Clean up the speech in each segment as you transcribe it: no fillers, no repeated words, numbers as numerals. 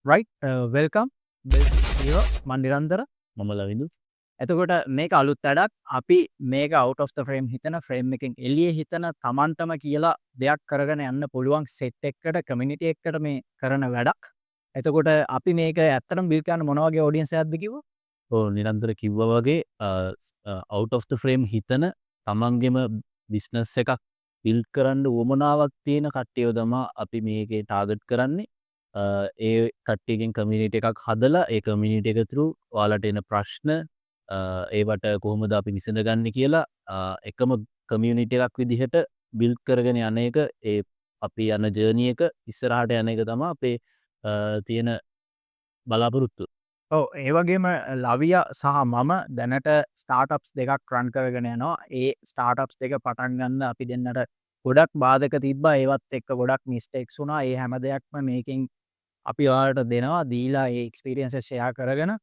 Right welcome මන් නිරන්දර මම ලවිදු එතකොට මේක අලුත් වැඩක් අපි මේක අවු් of ෆ්‍රේම් හිතන ෆ්‍රේම් එකින් එලිය හිතන තමන්ටම කියලා දෙයක් කරගෙන යන්න පුළුවන් සෙට් එක්කට කමිනිිට එක්කට මේ කරන වැඩක් එතකොට අපි මේක ඇත්තනම් බිල්කන්න මොනවගේ ෝඩියන්ස ඇදකිව නිරන්තර කිව්ව වගේ අවු් of ෆ්‍රේම් හිතන තමන්ගෙම බිස්නස් එකක් පිල් කරන්න උවමනාවක් තියෙන කට්ටයෝ තමා අපි මේකේ ටාගට් කරන්නේ ඒ කට්ටියගෙන් කමිනිට එකක් හදලා ඒ කමිනිට එකතුරු වාලට එන ප්‍රශ්න ඒවට කොහොමද අපි විසඳ ගන්න කියලා එකම කමියනිට එකක් විදිහට බිල්් කරගෙන යන එක ඒ අපි යන්න ජර්නියක ඉස්සරහට යන එක තමා අපේ තියෙන බලාපොරොත්තු ඒවගේම ලවිය සහ මම දැනට ස්ටාටප්ස් දෙකක් ක්‍රන් කරගෙන යනවා ඒ ස්ටාටප්ස් දෙක පටන් ගන්න අපි දෙන්නට ගොඩක් බාධක තිබ ඒවත් එක් ගොඩක් මිස්ටෙක්ස් වුනා ඒ හැම දෙයක්ම මේකින් අපි ඔයාලට දෙනවා දීලා ඒ එක්ස්පිරියන්ස ෂයා කරගෙන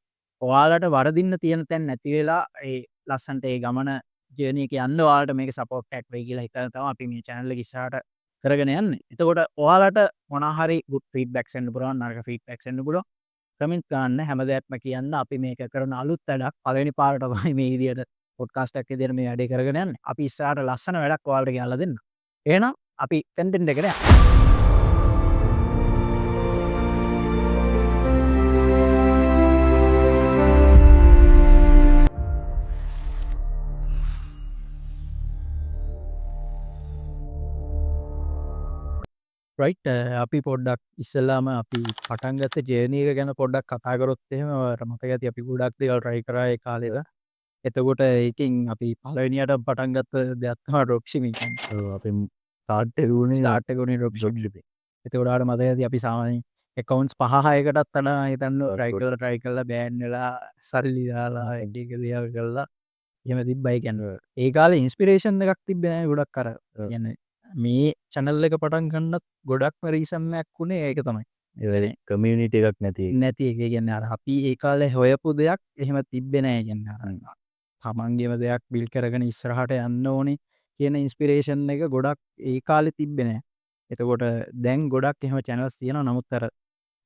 ඔයාලට වරදින්න තියෙන තැන් නැතිවෙලා ඒ ලස්සන්ට ඒ ගමන ජනක යන්න වාට මේ සපෝට් ටක් වේ කියලා හිතතම අපි මේ චැනල්ල කිසාට කරගෙන යන්න එතකොට ඔයාලට මොනහරි ගුත් ෆීඩ බක්ෂන් පුරුවන් නර්ක ෆීඩ ක්ෂන්න පුල කමින් ගන්න හැමදයක්ම කියන්න අපි මේක කරන අලුත් වැඩක් පලනි පාරටමයි මේ දියට පොඩ්කාස්ටක් දෙර මේ වැඩේ කරගෙනයන් අපි ස්රාට ලස්සන වැඩක් වාලට කියල දෙන්න ඒනම් අපි කැන්ටෙන්ට එකෙන රයිට් අපි පොඩ්ඩක් ඉස්සල්ලාම අපි පටන්ගත ජේනීක ගැන පොඩ්ඩක් කතාකරොත්තෙම රමතක ඇති අපි ගොඩක් දෙවල් රයි කරය කාලෙද එතකොට ඒකින් අපි පලවනියට පටන්ගත්ත දෙයක්ත්තම රොක්ෂිමිකන් අපි තාට්ට ගුණ ස්ටාර්ට්ගුණ රොක් ලිපි එතකොඩාට මත ඇති අපි සාමයි එකකවන්ස් පහයකටත් තන හිතන්න රයිකල ට්‍රයි කල්ල බෑන්්ලා සල්ලිදාලා එඩික දෙයක් කරලා එම තිබ්බයි කැන්ව ඒ කාල ඉන්ස්පිරේෂන් එකක් තිබෙන ගොඩක් කර යන්න මේ චැනල්ල එක පටන් ගන්නත් ගොඩක්ම රීසම්මයක් වුණේ ඒක තමයි එ කමියනිට එකක් නැති නැති එක ගන්න අර අපි ඒ කාලෙ හොයපු දෙයක් එහෙම තිබ්බෙනෑ ගන්න තමන්ගේම දෙයක් බිල් කරගෙන ඉස්සරහට යන්න ඕනේ කියන ඉන්ස්පිරේෂන් එක ගොඩක් ඒ කාලෙ තිබ්බෙනෑ එතකොට දැන් ගොඩක් එහම චැනස් තියෙන නමුත්තර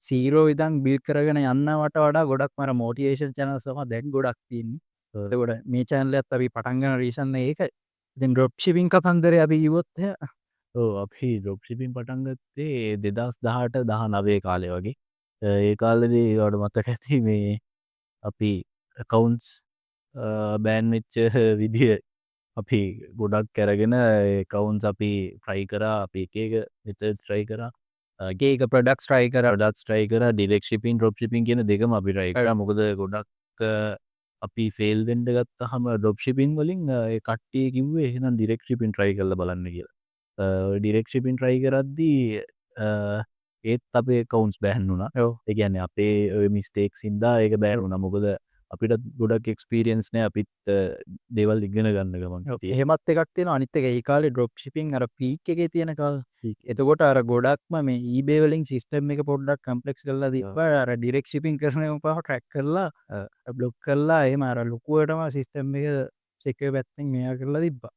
සීරෝ විදන් බිල් කරගෙන යන්නවට වඩා ගොඩක් මර මෝටියේෂන් චැනසම දැන් ගොඩක් තියන්නේ එතකොට මේ චැනල ඇත් අපි පටන්ගන රීසන්න ඒක ඉතින් ඩොප්ෂිපින් කතන්දර අපි ඉවොත්ය අපි ඩොප්ෂිපින් පටන්ගත්තේ 2018 19 කාලය වගේ ඒ කාලදී වට මතක ඇති මේ අපි කවුන්ස් බෑන්වෙච්ච විදිහ අපි ගොඩක් කැරගෙන කවුන්ස් අපි ට්‍රයි කරා අපි එක මෙත ට්‍රයි කරා ඒක ප්‍රඩක්ස් ට්‍රයි කර ඩක් ට්‍රයි කර ඩිරෙක්ෂිපින් ඩොප්ෂිපින් කියන දෙකම අපි රයි කර මොකද ගොඩක් අපි ෆෙල් වෙන්ඩ ගත්ත හම ඩොප්ෂිපින් වලින් කට්ටිය කිවේ එහෙනම් ඩිරෙක්ෂිපින් ට්‍රයි කරල බලන්න කියලා ඩිරෙක්ෂිපින් ට්‍රයි කරද්දී ඒත් අපේ කවුන්ස් බැහන්නුනා එකන්න අපේ මිස්ටේක් සින්දා ඒක බෑරුණ මොකද අපිට ගොඩක් එක්ස්පිරියන්ස් නෑ අපිත් දෙවල් ඉගෙන ගන්න ගමන් එහෙමත් එකක් තියෙන අනිත්තක ඒකාල ඩොප් ශිපින් අර පීක් එක තියෙන කාල් එතකොට අර ගොඩක්ම මේ ඒබේවලින් සිස්ටම් එක පොඩ්ඩක් කම්පලෙක්ස් කරලා දීව අර ඩිරෙක් ශිපින් කරන පහ ට්‍රැක් කරලා බ්ලොක් කරලා එම අර ලොකුවටම සිස්ටම් එක සෙකව පැත්තිෙන් මෙයා කරලා තිබ්බා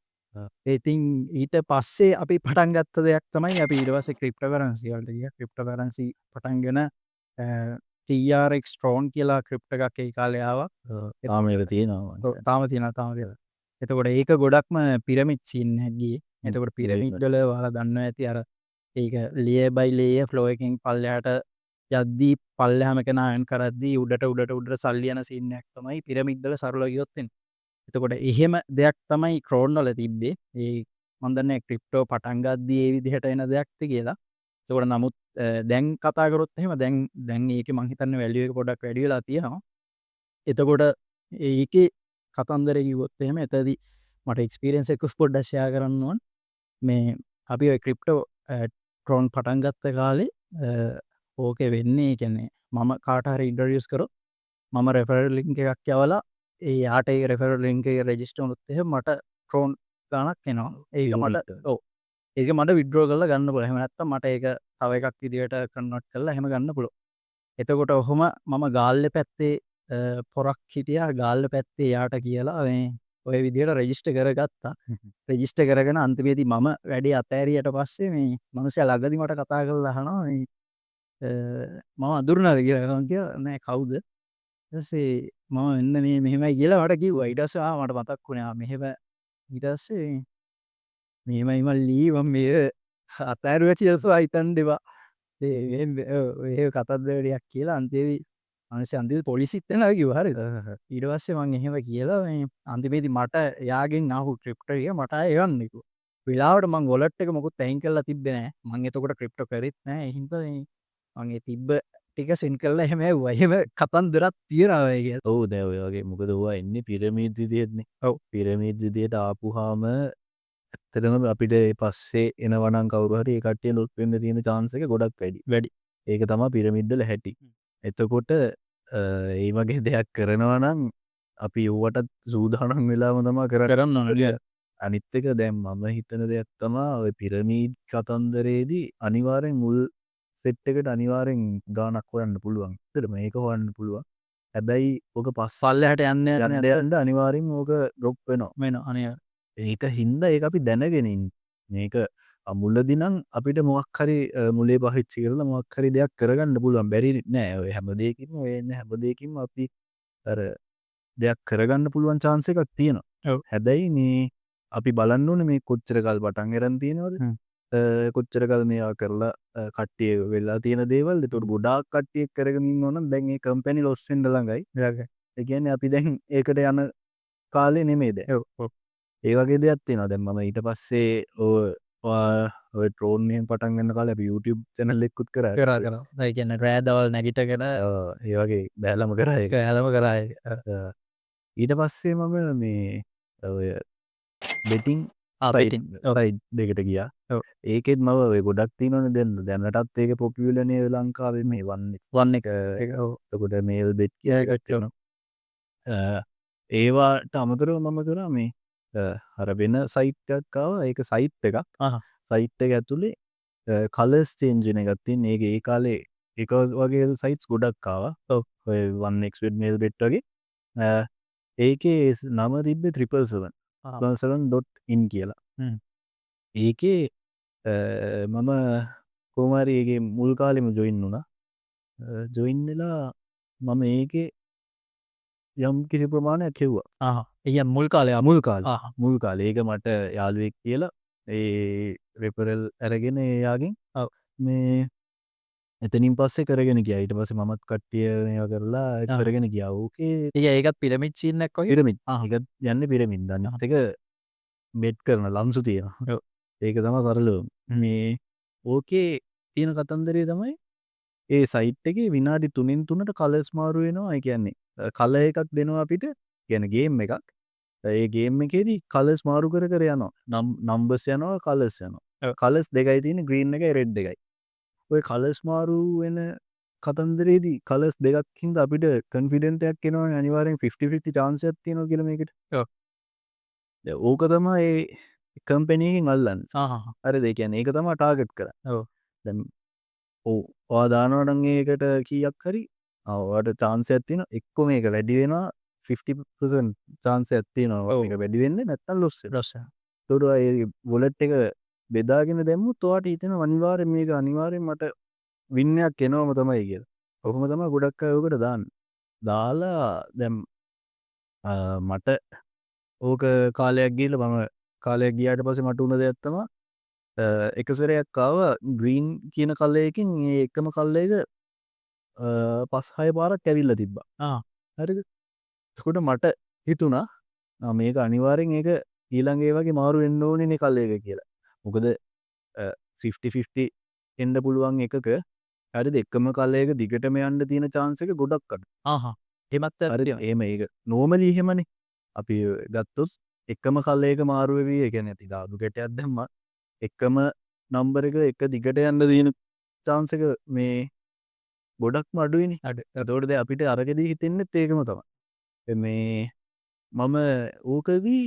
ඒතින් ඊට පස්සේ අපි පටන් ගත්ත දෙයක් තමයි අපි ඉරවස ක්‍රිප්ට කරන්සිවල්ට කිය ක්‍රිප්ට කරන්සි පටන්ගෙන ටරක් ස්ට්‍රෝන් කියලා ක්‍රිප්ට එකක් ඒ කාලයාවක් තාම එක තියෙනවා තාම තින තාම කියලා එතකොට ඒක ගොඩක්ම පිරමිට් සින් හැගේ එතකොට පිරමිට්ඩල වාලා දන්න ඇති අර ඒක ලිය බයිලේ ෆ්ලෝයකින් පල්ලයාට යද්දී පල්ලහම කෙනයන් කරදදි උඩට උඩ සල්ලියන සින්නයක් තමයි පිරමිඩ්ඩල සරලගයොත්තෙන් එතකොට එහෙම දෙයක් තමයි ක්‍රෝන්නල තිබ්බේ ඒ මොදන්න ක්‍රිප්ටෝ පටන්ගත්දී ඒ විදිහට එන දෙයක්ති කියලා තකොට නමුත් දැන් කතාකරොත් එහෙම දැන් ඒක මංහිතන්න වැලියක පොඩක් වැඩියලා තියෙනවා එතකොට ඒක කතන්දර කිවොත් එහෙම ඇතදි මට එක්ස්පිරෙන්න්ස එකුස් පොඩ්ඩශයා කරන්නවන් මේ අපි ක්‍රිප්ටෝ ට්‍රෝන් පටන්ගත්ත කාලේ ඕක වෙන්නේ කැන්නේ මම කාටහර ඉන්ඩරියස් කරු මම රෙෆරලිංක එකක් යවලා ඒ ආට රෙෆර ලින්ක රජිස්ට නොත්හ මට ට්‍රෝන් ගනක් කෙනවා ඒක මට ඒක මට විඩ්‍රෝ කල ගන්න පුළ හමනත්ත මට ඒක තව එකක් ඉදිට කරනොට් කරලා හෙම ගන්න පුළො එතකොට ඔහොම මම ගාල්ල පැත්තේ පොරක් හිටිය ගාල්ල පැත්තේ යාට කියලා ඔය විදියට රෙජිස්ට කරගත්තා රෙජිස්ට කරගෙන අන්තිමේති මම වැඩි අතෑරියට පස්සේ මේ මනුසය ලගදි මට කතා කරලා හනවා මම අඳුරනද කියලා කිය නෑ කවුද සේ මම එන්න මේ මෙහෙමයි කියලා මට කිව්වා ඊට පස්සේ මට මතක් වුණා මෙහෙම ඊට පස්සේ මෙහෙමයි මල්ලී මම මේ අතෑරුවා කියලා හිතන්න එපා ඒ කතන්දරයක් කියලා අන්තිමේදී අනිවාර්යයෙන් අන්තිමේදී පොලිසිත් එනවා කිව්වා හරිද ඊට පස්සේ මම එහෙම කියලා මේ අන්තිමේදී මට එයාගෙන් ආපු ක්‍රිප්ටෝ එක මට ආයෙ එවන්න කිව්වා වෙලාවට මං වොලට් එක මොකුත් ඇහින් කරලා තිබ්බේ නෑ මං එතකොට ක්‍රිප්ටෝ කරෙත් නෑ ඒ හින්දා මං ඒ තිබ්බ ටික සෙන්ඩ් කරලා එහෙම ඇව්වා එහෙම කතන්දරක් තියෙනවා ඒක ඔව් දැන් ඔය වගේ මොකද ඕවා එන්නේ පිරමීඩ් විදියටනේ. ඔව් පිරමීඩ් විදියට ආපුහාම ඇත්තටම අපිට පස්සේ එනවනම් කවුරු හරි ඒ කට්ටිය ලොස් වෙන්න තියෙන chance එක ගොඩක් වැඩි. වැඩි ඒක තමයි පිරමීඩ් වල හැටි. එතකොට ඒ වගේ දෙයක් කරනවා නම් අපි යුවටත් සූදානම් වෙලාම තමයි කරන්න ඕනේ අනිත් එක දැන් මම හිතන දෙයක් තමයි ඔය පිරමීඩ් කතන්දරේදී අනිවාර්යෙන් මුල් සෙට් එකට අනිවාර්යෙන් ගානක් හොයන්න පුළුවන්. ඇත්තට මේක හොයන්න පුළුවන්. හැබැයි ඔක පල්ලෙහාට යන්න යන්න අනිවාර්යෙන් ඕක ඩ්‍රොප් වෙනවා. වෙනවා අනේ ඒක හින්දා ඒක අපි දැනගෙන ඉන්න. මේක මුලදී නම් අපිට මොකක් හරි මුලේ පහිච්චි කරලා මොකක් හරි දෙයක් කරගන්න පුළුවන්. බැරි නෑ. ඔය හැම දෙයකින්ම ඔය එන්න හැම දෙයකින්ම අපි අර දෙයක් කරගන්න පුළුවන් chance එකක් තියෙනවා. ඔව් හැබැයි මේ අපි බලන්න ඕනේ මේ කොච්චර කල් පටන් අරන් තියෙනවද? කොච්චර කල් මේවා කරලා කට්ටිය වෙලා තියෙන දේවල්. ඒතකොට ගොඩාක් කට්ටිය කරගෙන ඉන්නව නම් දැන් මේ කම්පැනි ලොස් වෙන්න ළඟයි. ඒ කියන්නේ අපි දැන් ඒකට යන කාලේ නෙමෙයි දැන්. ඔව් ඔව් ඒ වගේ දෙයක් තියෙනවා. දැන් මම ඊට පස්සේ ඔය ට්‍රෝන් එකෙන් පටන් ගන්න කාලේ අපි YouTube channel එකකුත් කරා. කරා ඒ කියන්නේ රෑ දවල් නැගිටගෙන ඒ වගේ බෑලම කරා ඒක. හැලම කරා ඒක ඊට පස්සේ මම මේ ඔය බෙටිං betting. සයිට් දෙකට ගියා. ඔව් ඒකෙත් මම ඔය ගොඩක් තියෙනවනේ දැනටත් ඒක පොපියුලර්නේ ලංකාවේ මේ වන් එක. එතකොට මේල් බෙට් කියලා එකක් තියෙනවා. ඒවාට අමතරව මම කරා මේ අර වෙන සයිට් එකක් ආවා. ඒක සයිට් එකක්. සයිට් එක ඇතුලේ කලර්ස් චේන්ජ් වෙන එකක් තියෙන. ඒක ඒ කාලේ ඒක වගේ සයිට්ස් ගොඩක් ආවා. ඔය 1xbet mail bet වගේ. ඒකේ නම තිබ්බේ 777.in කියලා. ඒකේ මම කොහොම හරි ඒකේ මුල් කාලෙම ජොයින් වුණා. ජොයින් වෙලා මම ඒකේ යම් කිසි ප්‍රමාණයක් කෙව්වා. ඒ මුල් කාලේ මුල් කාලේ ඒක මට යාළුවෙක් කියලා ඒ රෙෆරල් අරගෙන එයාගෙන් මේ එතනින් පස්සේ කරගෙන ගියා. ඊට පස්සේ මමත් කට්ටිය මේවා කරලා කරගෙන ගියා. ඕකේ ඒකත් පිරමිඩ් සීන් එකක් වගේ පිරමිඩ්. ඒක යන්නේ පිරමිඩ්. අනිත් එක බෙට් කරන ලම්සු තියෙනවා. ඒක තමයි සරලවම. මේ ඕකේ තියෙන කතන්දරේ තමයි ඒ සයිට් එකේ විනාඩි 3න් 3ට කලර්ස් මාරු වෙනවා. ඒ කියන්නේ කලර් එකක් දෙනවා අපිට. කියන්නේ ගේම් එකක්. ඒ ගේම් එකේදී කලර්ස් මාරු කර කර යනවා. නම්බර්ස් යනවා කලර්ස් යනවා. කලර්ස් දෙකයි තියෙන්නේ ග්‍රීන් එකයි රෙඩ් එකයි. ඔය කලර්ස් මාරු වෙන කතන්දරේදී කලර්ස් දෙකක් හින්දා අපිට කොන්ෆිඩන්ට් එකක් එනවනේ අනිවාර්යෙන් 50-50 chance එකක් තියෙනවා කියලා මේකට. ඔව්. දැන් ඕක තමයි ඒ කම්පැනි එකෙන් අල්ලන්නේ. හරිද? ඒ කියන්නේ ඒක තමයි ටාගට් කරන්නේ. ඔව්. දැන් ඔව් ඔයා දානවා නම් ඒකට කීයක් හරි ඔයාට chance එකක් තියෙනවා. එක්ක මේක වැඩි වෙනවා 50% chance එකක් තියෙනවා මේක වැඩි වෙන්නේ නැත්නම් loss වෙනවා. ඒකට ඒ wallet එක බෙදාගෙන දැම්මුත් ඔයාට හිතෙනවා අනිවාර්යෙන් මේක අනිවාර්යෙන් මට win එකක් එනවම තමයි කියලා. ඔහොම තමයි ගොඩක් අය ඔකට දාන්නේ. දාලා දැන් මට ඕක කාලයක් ගිහලා මම කාලයක් ගියාට පස්සේ මට උන දෙයක් තමයි එක සැරයක් ආවා ග්‍රීන් කියන කලර් එකකින් මේ එකම කලර් එක 5-6 පාරක් ඇවිල්ලා තිබ්බා. හරිද? එතකොට මට හිතුණා මේක අනිවාර්යෙන් ඒක ඊළඟ ඒ වගේ මාරු වෙන්න ඕනේ නේ කලර් එක කියලා. මොකද 50-50 එන්න පුළුවන් එකක හරිද එකම කලර් එක දිගටම යන්න තියෙන chance එක ගොඩක් අඩුයි. එහෙමත් හරිද? එහෙම ඒක normally එහෙමනේ. අපි ගත්තොත් එකම කලර් එක මාරු වෙවි ඒ කියන්නේ අපි දාදු ගැටයක් දැම්මා එකම නම්බර් එක දිගට යන්න තියෙන chance එක මේ ගොඩක්ම අඩුයිනේ. එතකොට දැන් අපිට අරකෙදී හිතෙන්නෙත් ඒකම තමයි. මේ මම ඕකදී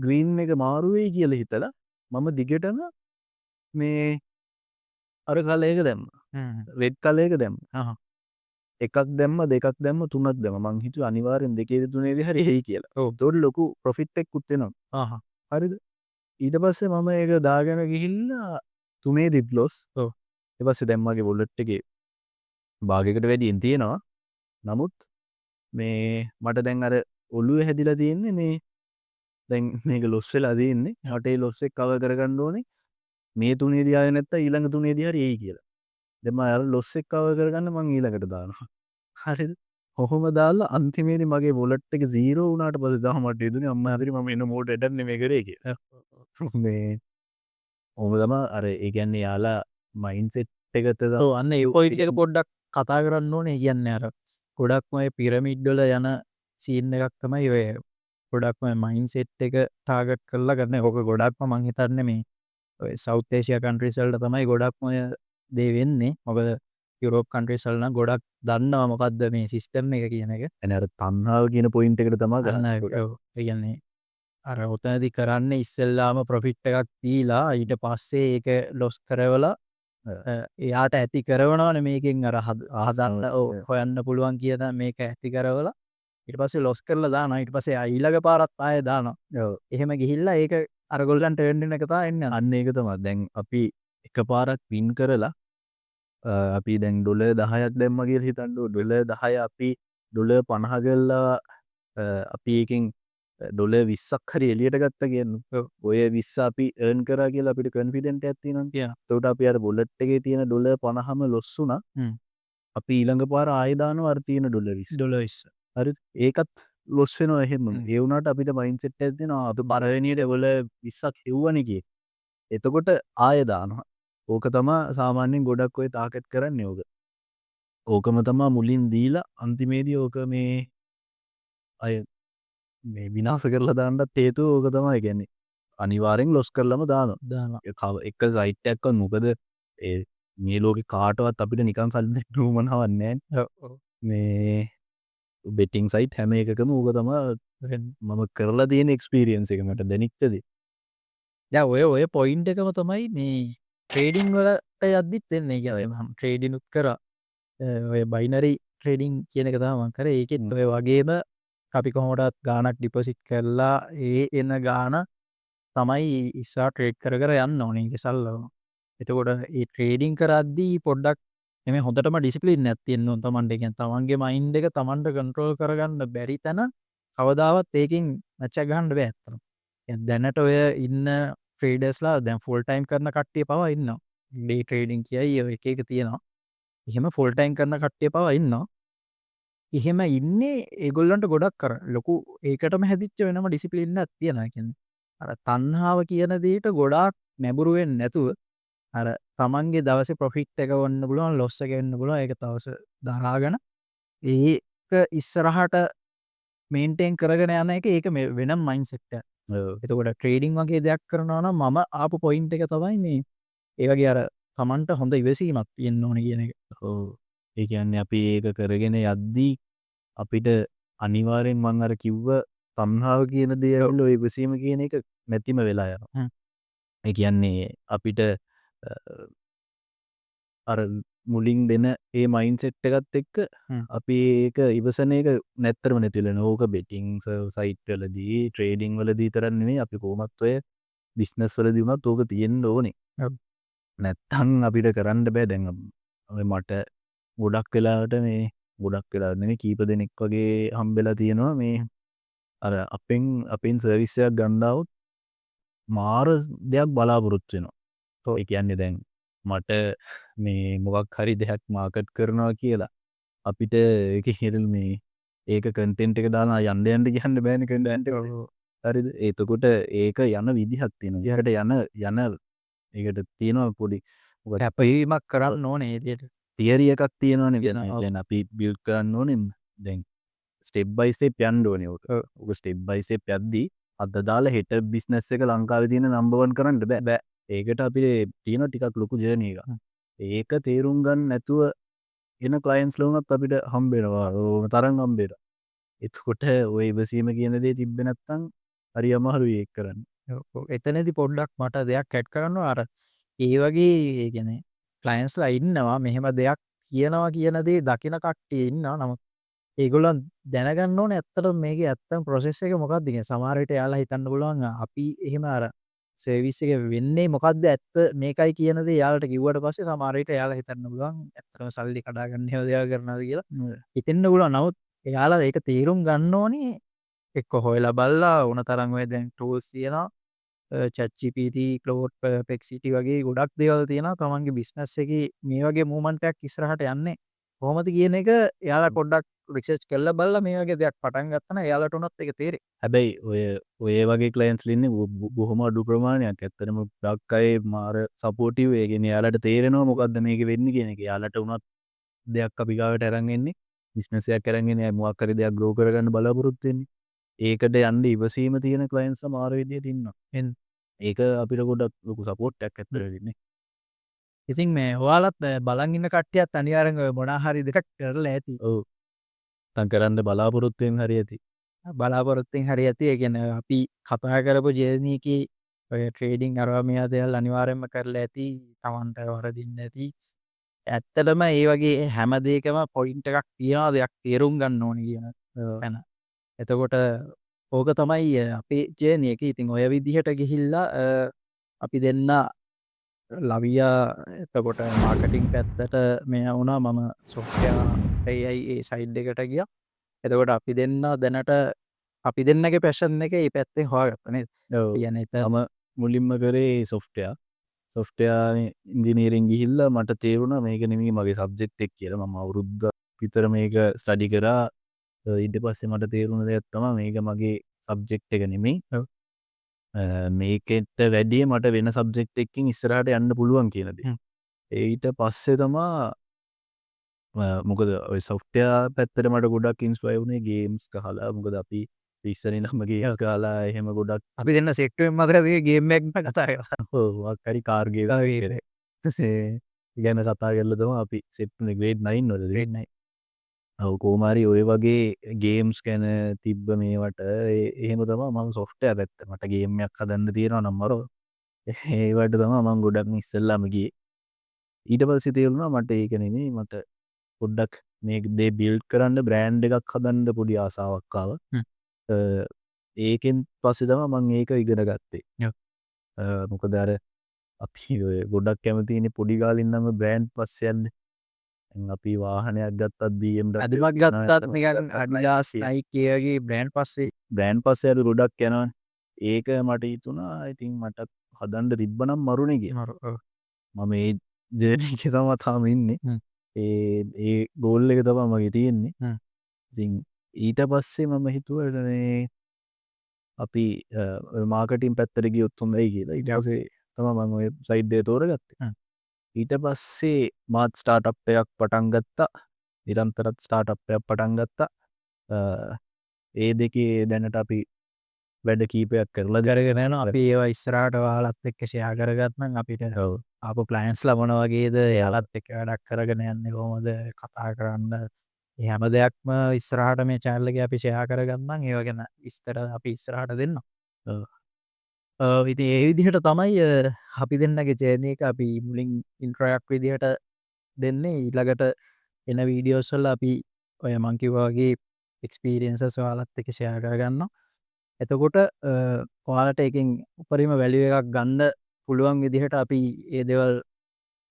ග්‍රීන් එක මාරු වෙයි කියලා හිතලා මම දිගටම මේ අර කලර් එක දැම්මා. රෙඩ් කලර් එක දැම්මා. එකක් දැම්ම දෙකක් දැම්ම තුනක් දැම්ම. මං හිතුවා අනිවාර්යෙන් දෙකේදී තුනේදී හරි එයි කියලා. ඒතකොට ලොකු ප්‍රොෆිට් එකකුත් එනවා. හරිද? ඊට පස්සේ මම ඒක දාගෙන ගිහිල්ලා තුනේදිත් ලොස්. ඊට පස්සේ දැන් මගේ wallet එකේ භාගයකට වැඩියෙන් තියෙනවා. නමුත් මේ මට දැන් අර ඔළුවේ හැදිලා තියෙන්නේ මේ දැන් මේක ලොස් වෙලා තියෙන්නේ. මට ඒ ලොස් එක කවර් කරගන්න ඕනේ. මේ 3 ආවේ නැත්තම් ඊළඟ 3 හරි එයි කියලා. දැන් මම අර ලොස් එක කවර් කරගන්න මම ඊළඟට දානවා. හරිද? කොහොම දාලා අන්තිමේදී මගේ wallet එක 0 වුණාට පස්සේ තමයි මට හිතුනේ අම්මා හදිරි මම එන මෝඩ වැඩක් නෙමෙයි කරේ කියලා. මේ ඔහොම තමයි අර ඒ කියන්නේ යාලා මයින්ඩ්සෙට් එකට ඔව් අන්න ඒ පොයින්ට් එක පොඩ්ඩක් කතා කරන්න ඕනේ. කියන්නේ අර ගොඩක්ම ඔය පිරමිඩ් වල යන සීන් එකක් තමයි ඔය ගොඩක්ම මයින්ඩ්සෙට් එක ටාගට් කරලා ගන්න. ඕක ගොඩක්ම මං හිතන්නේ මේ ඔය සවුත් ඒෂියා කන්ට්‍රීස් වලට තමයි ගොඩක්ම ඔය දේ වෙන්නේ. මොකද යුරෝප් කන්ට්‍රීස් වල නම් ගොඩක් දන්නවා මොකද්ද මේ සිස්ටම් එක කියන එක. එන අර තණ්හාව කියන පොයින්ට් එකට තමයි අන්න ගන්න. ඔව් ඒ කියන්නේ අර ඔතනදි කරන්නේ ඉස්සෙල්ලාම ප්‍රොෆිට් එකක් දීලා ඊට පස්සේ ඒක ලොස් කරවලා එයාට ඇති කරවනවනේ මේකෙන් අර හදන්න හොයන්න පුළුවන් කියන මේක ඇති කරවලා ඊට පස්සේ ලොස් කරලා දානවා. ඊට පස්සේ ඊළඟ පාරත් ආයෙ දානවා. ඔව්. එහෙම ගිහිල්ලා ඒක අර ගොල්ලන්ට එන්න එක තමයි එන්නේ. අන්න ඒක තමයි. දැන් අපි එකපාරක් වින් කරලා අපි දැන් ඩොලර් 10ක් දැම්මා කියලා හිතන්නකෝ. ඩොලර් 10 අපි ඩොලර් 50 කරලා අපි ඒකෙන් ඩොලර් 20ක් හරි එළියට ගත්තා කියන්නේ. ඔය 20 අපි earn කරා කියලා අපිට confident එකක් තියෙනවනේ. එතකොට අපි අර wallet එකේ තියෙන ඩොලර් 50ම loss වුණා. අපි ඊළඟ පාර ආයෙ දානවා අර තියෙන ඩොලර් 20. හරිද? ඒකත් loss වෙනවා එහෙම. ඒ වුණාට අපිට mindset එකක් තියෙනවා අපි පළවෙනියට ඩොලර් 20ක් හෙව්වනේ කියේ. එතකොට ආයෙ දානවා. ඕක තමා සාමාන්‍යයෙන් ගොඩක් ඔය ටාගට් කරන්නේ ඕක. ඕකම තමා මුලින් දීලා අන්තිමේදී ඕක මේ අය මේ විනාශ කරලා දාන්නත් හේතුව ඕක තමයි. කියන්නේ අනිවාර්යෙන් ලොස් කරලම දානවා. එක සයිට් එකක්වත් මොකද මේ ලෝකේ කාටවත් අපිට නිකන් සල්ලි දෙන්න උවමනාවක් නැහැ. මේ බෙටිං සයිට් හැම එකකම ඕක තමයි මම කරලා තියෙන එක්ස්පීරියන්ස් එක මට දැනෙච්ච දේ. දැන් ඔය පොයින්ට් එකම තමයි මේ ට්‍රේඩින් වලට යද්දිත් එන්නේ. කියන්නේ මම ට්‍රේඩින් උත් කරා. ඔය බයිනරි ට්‍රේඩින් කියන එක තමයි මම කරේ. ඒකෙත් ඔය වගේම අපි කොහොමදත් ගාණක් ඩිපොසිට් කරලා ඒ එන ගාණ තමයි ඉස්සරහට ට්‍රේඩ් කර කර යන්න ඕනේ. ඒක සල්ලවම. එතකොට ඒ ට්‍රේඩින් කරද්දී පොඩ්ඩක් මේ හොඳටම ඩිසිප්ලින් එකක් තියෙන්න ඕන තමන්ට. කියන්නේ තමන්ගේ මයින්ඩ් එක තමන්ට කන්ට්‍රෝල් කරගන්න බැරි තැන කවදාවත් ඒකෙන් මැච් එක ගහන්න බෑ ඇත්තටම. දැනට ඔය ඉන්න ට්‍රේඩර්ස්ලා දැන් ෆුල් ටයිම් කරන කට්ටිය පවා ඉන්නවා. ඩේ ට්‍රේඩින් කියයි ඔය එක එක තියෙනවා. එහෙම ෆුල් ටයිම් කරන කට්ටිය පවා ඉන්නවා. එහෙම ඉන්නේ ඒගොල්ලන්ට ගොඩක් අර ලොකු ඒකටම හැදිච්ච වෙනම ඩිසිප්ලින් එකක් තියෙනවා. කියන්නේ අර තණ්හාව කියන දෙයට ගොඩාක් නැඹුරු වෙන්නේ නැතුව අර තමන්ගේ දවසේ ප්‍රොෆිට් එක වන්න පුළුවන්, ලොස් එක වෙන්න පුළුවන්. ඒක දවස දරාගෙන ඒක ඉස්සරහට මේන්ටේන් කරගෙන යන එක ඒක වෙනම මයින්ඩ්සෙට් එකක්. එතකොට ට්‍රේඩින් වගේ දෙයක් කරනවා නම් මම ආපු පොයින්ට් එක තමයි මේ ඒ වගේ අර තමන්ට හොඳ ඉවසීමක් තියෙන්න ඕනේ කියන එක. ඔව්. ඒ කියන්නේ අපි ඒක කරගෙන යද්දී අපිට අනිවාර්යෙන් මම අර කිව්ව තණ්හාව කියන දේ ඇවිල්ලා ඔය ඉවසීම කියන එක නැතිම වෙලා යනවා. ඒ කියන්නේ අපිට අර මුලින් දෙන ඒ මයින්ඩ්සෙට් එකත් එක්ක අපි ඒක ඉවසන එක නැත්තරම නැති වෙලා යනවා. ඕක බෙටිං සයිට් වලදී ට්‍රේඩින් වලදී තරම් නෙමෙයි අපි කොහොමත් ඔය බිස්නස් වලදී වුණත් ඕක තියෙන්න ඕනේ. නැත්තම් අපිට කරන්න බෑ. දැන් මට ගොඩක් වෙලාවට මේ ගොඩක් වෙලාවට නෙමෙයි කීප දෙනෙක් වගේ හම්බෙලා තියෙනවා මේ අර අපෙන් සර්විස් එකක් ගන්න આવුත් මාර දෙයක් බලාපොරොත්තු වෙනවා. ඒ කියන්නේ දැන් මට මේ මොකක් හරි දෙයක් මාකට් කරනවා කියලා අපිට ඒක හිරල් මේ ඒක කන්ටෙන්ට් එක දාලා යන්න කියන්න බෑනේ කන්ටෙන්ට් එක. හරිද? එතකොට ඒක යන විදිහක් තියෙනවා. යන ඒකට තියෙනවා පොඩි කැපවීමක් කරන්න ඕනේ ඒ විදිහට. තියරි එකක් තියෙනවනේ. දැන් අපි බිල්ඩ් කරන්න ඕනේ. දැන් ස්ටෙප් බයි ස්ටෙප් යන්න ඕනේ ඕක. ඕක ස්ටෙප් බයි ස්ටෙප් යද්දී අද දාලා හෙට බිස්නස් එක ලංකාවේ තියෙන නම්බර් 1 කරන්න බෑ. ඒකට අපිට තියෙන ටිකක් ලොකු ජර්නි එකක්. ඒක තේරුම් ගන්න නැතුව එන ක්ලයන්ට්ස් ලවුනත් අපිට හම්බෙනවා. ඕන තරම් හම්බෙනවා. එතකොට ඔය ඉවසීම කියන දේ තිබ්බේ නැත්තම් හරි අමාරුයි ඒක කරන්න. ඔව් එතනදී පොඩ්ඩක් මට දෙයක් ඇඩ් කරන්න අර ඒ වගේ කියන්නේ ක්ලයන්ට්ස්ලා ඉන්නවා මෙහෙම දෙයක් කියනවා කියන දේ දකින කට්ටිය ඉන්නවා. නමුත් ඒගොල්ලන් දැනගන්න ඕනේ ඇත්තටම මේකේ ඇත්තම ප්‍රොසෙස් එක මොකක්ද කියලා. සමහර විට එයාලා හිතන්න පුළුවන් අපි එහෙම අර සර්විස් එක වෙන්නේ මොකක්ද ඇත්ත මේකයි කියන දේ එයාලට කිව්වට පස්සේ සමහර විට එයාලා හිතන්න පුළුවන් ඇත්තටම සල්ලි කඩා ගන්න ඒවා දේවල් කරනවාද කියලා හිතෙන්න පුළුවන්. නමුත් එයාලා ඒක තේරුම් ගන්න ඕනේ එක්ක හොයලා බලලා ඕන තරම් ඔය දැන් ටූල්ස් තියෙනවා ChatGPT, Claude, Perplexity වගේ ගොඩක් දේවල් තියෙනවා තමන්ගේ බිස්නස් එකේ මේ වගේ මූවමන්ට් එකක් ඉස්සරහට යන්නේ කොහොමද කියන එක එයාලා පොඩ්ඩක් රිසර්ච් කරලා බලලා මේ වගේ දෙයක් පටන් ගත්තා නම් එයාලට උනත් ඒක තේරෙයි. හැබැයි ඔය වගේ ක්ලයින්ස් ඉන්නේ බොහොම අඩු ප්‍රමාණයක්. ඇත්තටම ගොඩක් අය මාර සපෝටිව්. ඒ කියන්නේ එයාලට තේරෙනවා මොකද්ද මේක වෙන්නේ කියන එක. එයාලට උනත් දෙයක් අපි ගාවට අරන් එන්නේ බිස්නස් එකක් අරන් එන්නේ මොකක් හරි දෙයක් ග්‍රෝ කරගන්න බලාපොරොත්තු වෙන්නේ. ඒකට යන්න ඉවසීම තියෙන ක්ලයින්ස් මාර විදියට ඉන්නවා. ඒක අපිට ගොඩක් ලොකු සපෝට් එකක් ඇත්තට දෙන්නේ. ඉතින් මේ ඔයාලත් බලන් ඉන්න කට්ටියත් අනිවාර්යෙන් ඔය මොනා හරි දෙකක් කරලා ඇති. ඔව්. තන් කරන්න බලාපොරොත්තුෙන් හරි ඇති. බලාපොරොත්තුෙන් හරි ඇති. ඒ කියන්නේ අපි කතා කරපු ජර්නි එකේ ඔය ට්‍රේඩින් අරවා මෙයා දේවල් අනිවාර්යෙන්ම කරලා ඇති. Tamanට වරදින්න ඇති. ඇත්තටම ඒ වගේ හැම දෙයකම පොයින්ට් එකක් තියනවා දෙයක් තේරුම් ගන්න ඕනේ කියන තැන. එතකොට ඕක තමයි අපේ ජර්නි එක. ඉතින් ඔය විදිහට ගිහිල්ලා අපි දෙන්න ලවියා එතකොට මාකටිං පැත්තට මෙයා වුණා මම සොෆ්ට්වෙයාර් AI ඒ සයිඩ් එකට ගියා. එතකොට අපි දෙන්න දැනට අපි දෙන්නගේ පැෂන් එක මේ පැත්තෙන් හොයාගත්තා නේද? ඔව්. කියන්නේ මම මුලින්ම කරේ සොෆ්ට්වෙයාර් ඉංජිනේරින් ගිහිල්ලා මට තේරුණා මේක නෙමෙයි මගේ සබ්ජෙක්ට් එක කියලා. මම අවුරුද්දක් විතර මේක ස්ටඩි කරා. ඊට පස්සේ මට තේරුණ දෙයක් තමයි මේක මගේ සබ්ජෙක්ට් එක නෙමෙයි. මේකට වැඩිය මට වෙන සබ්ජෙක්ට් එකකින් ඉස්සරහට යන්න පුළුවන් කියන දේ. ඊට පස්සේ තමා මොකද ඔය සොෆ්ට්වෙයාර් පැත්තට මට ගොඩක් ඉන්ස්පයර් වුණේ ගේම්ස් ගහලා. මොකද අපි ඉස්සර ඉඳන්ම ගේම්ස් ගහලා එහෙම ගොඩක් අපි දෙන්න සෙට් වෙන්න මතක ගේම් එකක් කතා කරා. ඔව් මොකක් හරි කාර් ගේම් ගැන කතා කරලා තමයි අපි සෙට් වුණේ grade 9 වලදී. grade 9. ඔව් කොහොම හරි ඔය වගේ ගේම්ස් ගැන තිබ්බ මේවට එහෙම තමයි මම සොෆ්ට්වෙයාර් පැත්ත මට ගේම් එකක් හදන්න තියෙනවා නම් මරෝ ඒවට තමයි මම ගොඩක් ඉස්සෙල්ලාම ගියේ. ඊට පස්සේ තේරුණා මට ඒක නෙමෙයි මට පොඩ්ඩක් මේ දේ බිල්ඩ් කරන්න බ්‍රෑන්ඩ් එකක් හදන්න පොඩි ආසාවක් ආවා. ඒකෙන් පස්සේ තමයි මම ඒක ඉගෙන ගත්තේ. මොකද අර අපි ඔය ගොඩක් කැමති ඉන්නේ පොඩි කාලේ ඉඳන්ම බ්‍රෑන්ඩ් පස්සේ යන්නේ. අපි වාහනයක් ගත්තත් BMW අදුමක් ගත්තත් නිකන් Adidas Nike වගේ බ්‍රෑන්ඩ් පස්සේ අර ගොඩක් යනවනේ. ඒක මට හිතුණා ඉතින් මට හදන්න තිබ්බනම් මරුනේ කියලා. මම ඒ ජර්නි එකේ තමයි තාම ඉන්නේ. ඒ ගෝල් එක තමයි මගේ තියෙන්නේ. ඉතින් ඊට පස්සේ මම හිතුවා මේ අපි මාකටිං පැත්තට ගියොත් හොඳයි කියලා. ඊට පස්සේ තමයි මම ඔය සයිඩ් එක තෝරගත්තේ. ඊට පස්සේ මාත් ස්ටාර්ට්අප් එකක් පටන් ගත්තා. නිරන්තරත් ස්ටාර්ට්අප් එකක් පටන් ගත්තා. ඒ දෙකේ දැනට අපි වැඩ කීපයක් කරලා කරගෙන යනවා. අපි ඒවා ඉස්සරහට ඔයාලත් එක්ක ෂෙයා කරගත්නම් අපිට ආපු ක්ලයන්ට්ස්ලා මොන වගේද එයාලත් එක්ක වැඩක් කරගෙන යන්නේ කොහොමද කතා කරන්න මේ හැම දෙයක්ම ඉස්සරහට මේ channel එකේ අපි ෂෙයා කරගන්නම්. ඒව ගැන විස්තර අපි ඉස්සරහට දෙන්නම්. ඉතින් ඒ විදිහට තමයි අපි දෙන්නගේ ජර්නි එක අපි මුලින් ඉන්ට්‍රෝ එකක් විදිහට දෙන්නේ. ඊළඟට එන වීඩියෝස් වල අපි ඔය මං කිව්වා වගේ එක්ස්පීරියන්සස් ඔයාලත් එක්ක ෂෙයා කරගන්නවා. එතකොට ඔයාලට එකෙන් උපරිම වැලියු එකක් ගන්න පුළුවන් විදිහට අපි ඒ දේවල්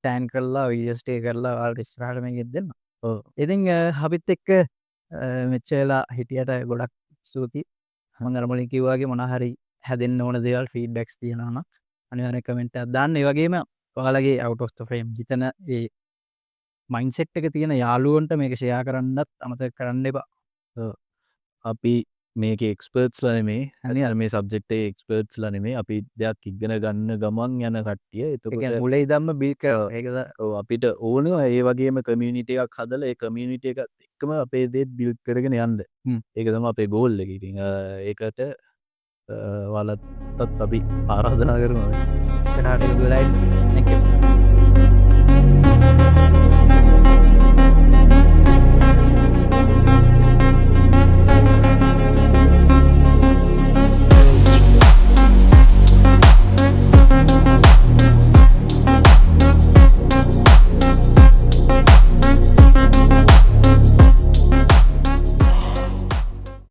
ප්ලෑන් කරලා වීඩියෝ ස්ටේ කරලා ඔයාලට ඉස්සරහට මේකෙත් දෙන්න. ඉතින් අපිත් එක්ක මෙච්චරලා හිටියට ගොඩක් ස්තුතියි. මම අර මුලින් කිව්වා වගේ මොනවා හරි හැදෙන්න ඕන දේවල් ෆීඩ්බැක්ස් තියෙනවා නම් අනිවාර්යෙන් කමෙන්ට් එකක් දාන්න. ඒ වගේම ඔයාලගේ out of the frame හිතන ඒ මයින්ඩ්සෙට් එක තියෙන යාළුවන්ට මේක ෂෙයා කරන්නත් අමතක කරන්න එපා. අපි මේක එක්ස්පර්ට්ස්ලා නෙමේ. අනිවාර්යෙන් මේ සබ්ජෙක්ට් එකේ එක්ස්පර්ට්ස්ලා නෙමේ. අපි දෙයක් ඉගෙන ගන්න ගමන් යන කට්ටිය. ඒකෙන් මුලේ ඉඳන්ම බිල් කරනවා. ඒකද ඔව් අපිට ඕනවා ඒ වගේම කමියුනිටි එකක් හදලා ඒ කමියුනිටි එකත් එක්කම අපේ දේත් බිල්ඩ් කරගෙන යන්න. ඒක තමයි අපේ ගෝල් එක. ඉතින් ඒකට ඔයාලටත් අපි ආරාධනා කරනවා. ඉස්සරහට යොදලා ඉන්න. Thank you.